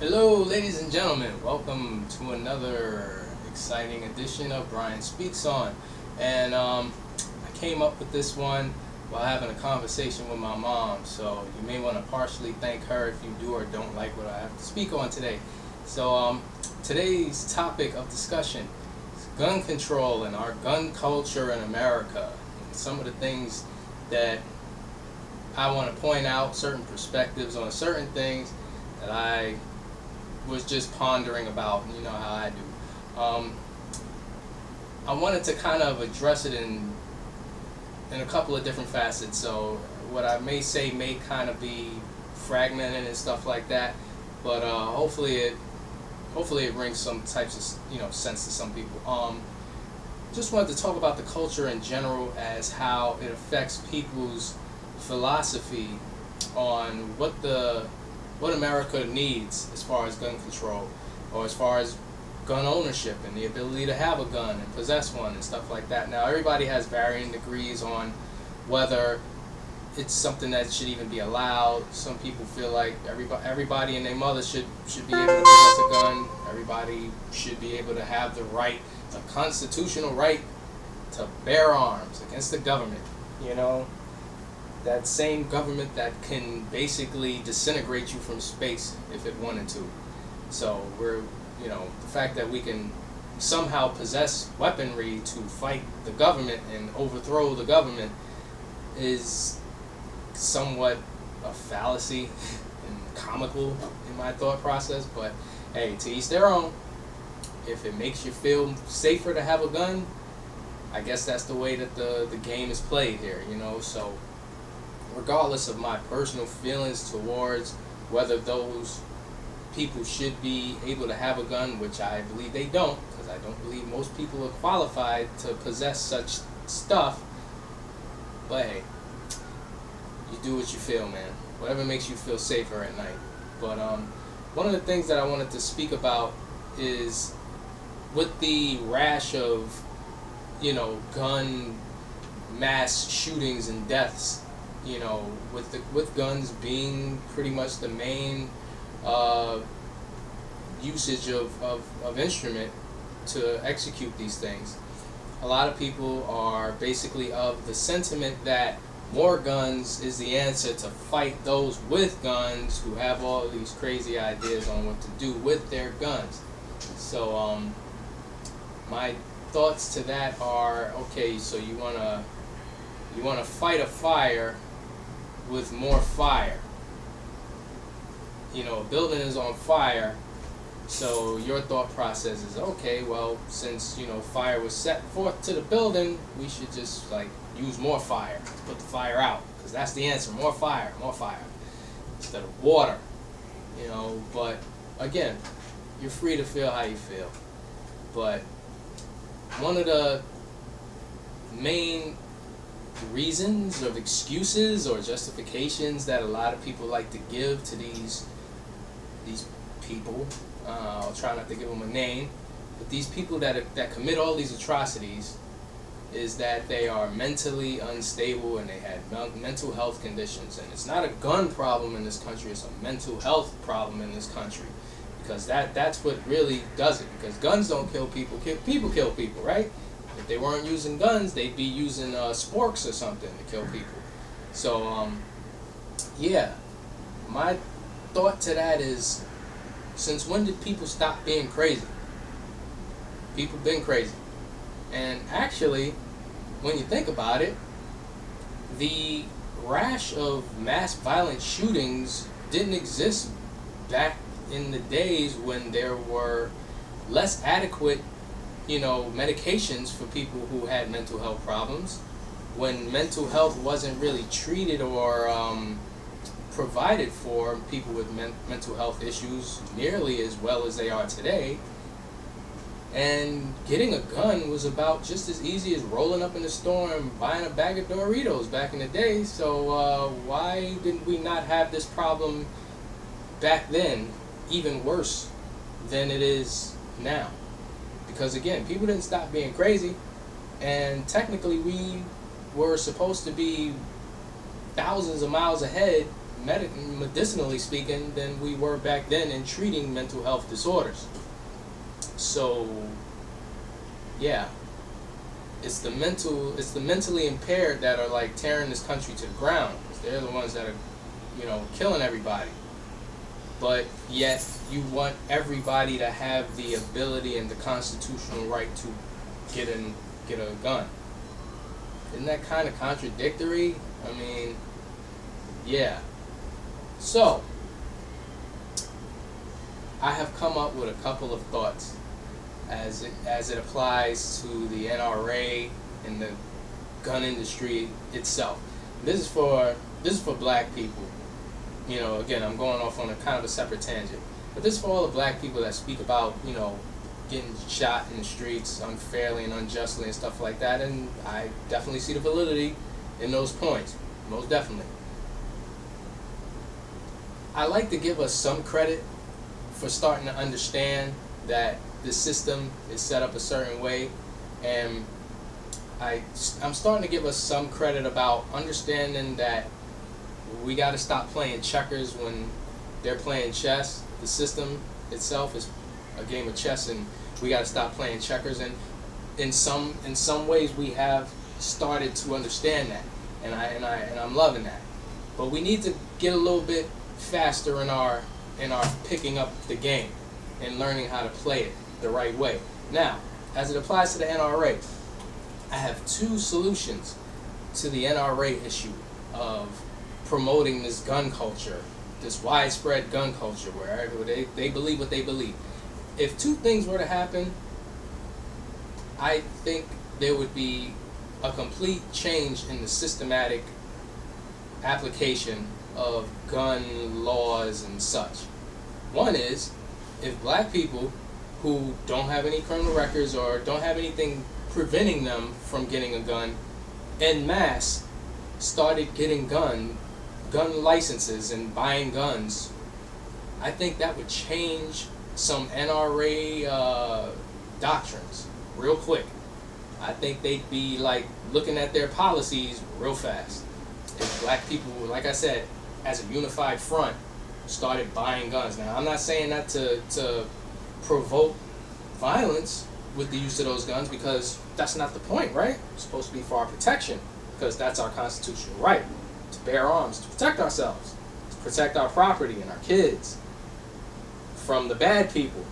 Hello, ladies and gentlemen. Welcome to another exciting edition of Brian Speaks On. And I came up with this one while having a conversation with my mom. So you may want to partially thank her if you do or don't like what I have to speak on today. So today's topic of discussion is gun control and our gun culture in America. And some of the things that I want to point out, certain perspectives on certain things that I was just pondering about, you know how I do. I wanted to kind of address it in a couple of different facets. So what I may say may kind of be fragmented and stuff like that, but hopefully it brings some types of sense to some people. Just wanted to talk about the culture in general as how it affects people's philosophy on what America needs as far as gun control, or as far as gun ownership and the ability to have a gun and possess one and stuff like that. Now, everybody has varying degrees on whether it's something that should even be allowed. Some people feel like everybody and their mother should be able to possess a gun. Everybody should be able to have the right, the constitutional right, to bear arms against the government. You know, that same government that can basically disintegrate you from space if it wanted to. So the fact that we can somehow possess weaponry to fight the government and overthrow the government is somewhat a fallacy and comical in my thought process. But hey, to each their own. If it makes you feel safer to have a gun, I guess that's the way that the game is played here, so regardless of my personal feelings towards whether those people should be able to have a gun, which I believe they don't, because I don't believe most people are qualified to possess such stuff. But hey, you do what you feel, man. Whatever makes you feel safer at night. But one of the things that I wanted to speak about is with the rash of, gun mass shootings and deaths, with guns being pretty much the main usage of instrument to execute these things. A lot of people are basically of the sentiment that more guns is the answer to fight those with guns who have all these crazy ideas on what to do with their guns. So my thoughts to that are, okay, so you wanna fight a fire with more fire. A building is on fire, so your thought process is, okay, well, since fire was set forth to the building, we should just use more fire to put the fire out, because that's the answer. More fire instead of water. But again, you're free to feel how you feel. But one of the main reasons or excuses or justifications that a lot of people like to give to these people, I'll try not to give them a name, but these people that commit all these atrocities, is that they are mentally unstable and they had mental health conditions. And it's not a gun problem in this country, it's a mental health problem in this country, because that's what really does it. Because guns don't kill people, people kill people, right? If they weren't using guns, they'd be using sporks or something to kill people. So, my thought to that is, since when did people stop being crazy? People been crazy. And actually, when you think about it, the rash of mass violent shootings didn't exist back in the days when there were less adequate medications for people who had mental health problems, when mental health wasn't really treated or provided for people with mental health issues nearly as well as they are today. And getting a gun was about just as easy as rolling up in the store and buying a bag of Doritos back in the day. So why didn't we not have this problem back then, even worse than it is now? Because again, people didn't stop being crazy, and technically we were supposed to be thousands of miles ahead medicinally speaking than we were back then in treating mental health disorders. So, yeah, it's the mentally impaired that are like tearing this country to the ground. They're the ones that are, killing everybody. But yet you want everybody to have the ability and the constitutional right to get a gun. Isn't that kind of contradictory? I mean, yeah. So, I have come up with a couple of thoughts as it applies to the NRA and the gun industry itself. This is for black people. Again, I'm going off on a kind of a separate tangent. But this is for all the black people that speak about, getting shot in the streets unfairly and unjustly and stuff like that. And I definitely see the validity in those points. Most definitely. I like to give us some credit for starting to understand that the system is set up a certain way. And I'm starting to give us some credit about understanding that we got to stop playing checkers when they're playing chess. The system itself is a game of chess, and we got to stop playing checkers. And in some ways, we have started to understand that, and I'm loving that. But we need to get a little bit faster in our picking up the game and learning how to play it the right way. Now, as it applies to the NRA, I have two solutions to the NRA issue of promoting this gun culture, this widespread gun culture where they believe what they believe. If two things were to happen, I think there would be a complete change in the systematic application of gun laws and such. One is, if black people who don't have any criminal records or don't have anything preventing them from getting a gun en masse started getting gun licenses and buying guns, I think that would change some NRA doctrines real quick. I think they'd be like looking at their policies real fast. If black people, like I said, as a unified front, started buying guns. Now, I'm not saying that to provoke violence with the use of those guns, because that's not the point, right? It's supposed to be for our protection, because that's our constitutional right, to bear arms, to protect ourselves, to protect our property and our kids from the bad people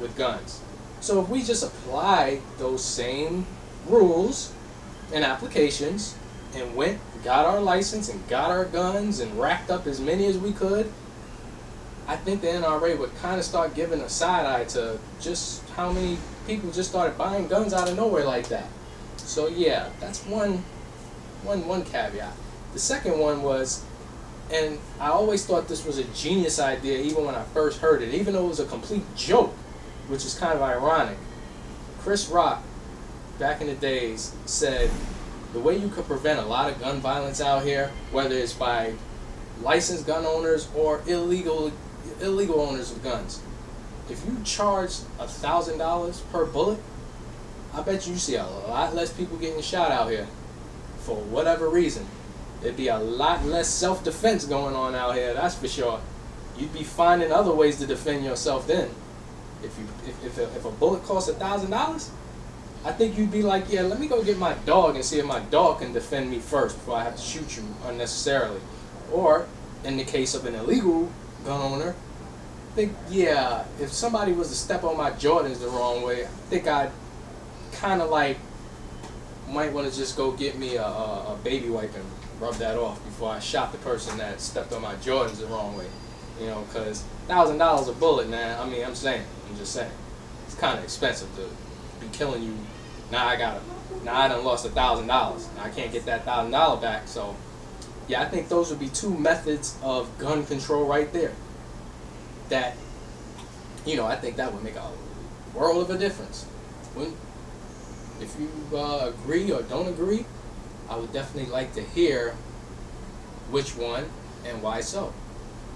with guns. So if we just apply those same rules and applications and got our license and got our guns and racked up as many as we could, I think the NRA would kind of start giving a side eye to just how many people just started buying guns out of nowhere like that. So yeah, that's one caveat. The second one was, and I always thought this was a genius idea even when I first heard it, even though it was a complete joke, which is kind of ironic. Chris Rock, back in the days, said the way you could prevent a lot of gun violence out here, whether it's by licensed gun owners or illegal owners of guns, if you charge $1,000 per bullet, I bet you see a lot less people getting shot out here for whatever reason. There'd be a lot less self-defense going on out here, that's for sure. You'd be finding other ways to defend yourself then. If a bullet costs $1,000, I think you'd be like, yeah, let me go get my dog and see if my dog can defend me first before I have to shoot you unnecessarily. Or, in the case of an illegal gun owner, I think, yeah, if somebody was to step on my Jordans the wrong way, I think I'd kind of like might want to just go get me a baby wipe and rub that off before I shot the person that stepped on my Jordans the wrong way. Because $1,000 a bullet, man. I'm just saying, it's kind of expensive to be killing you. Now I done lost $1,000. I can't get that $1,000 back. So, yeah, I think those would be two methods of gun control right there. That, I think that would make a world of a difference. If you agree or don't agree, I would definitely like to hear which one and why so.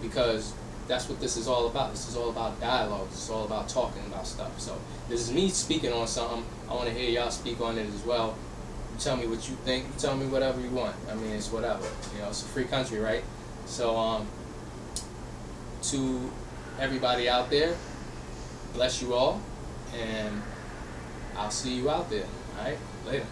Because that's what this is all about. This is all about dialogue. This is all about talking about stuff. So this is me speaking on something. I want to hear y'all speak on it as well. You tell me what you think. You tell me whatever you want. It's whatever. It's a free country, right? So to everybody out there, bless you all, and I'll see you out there. All right, later.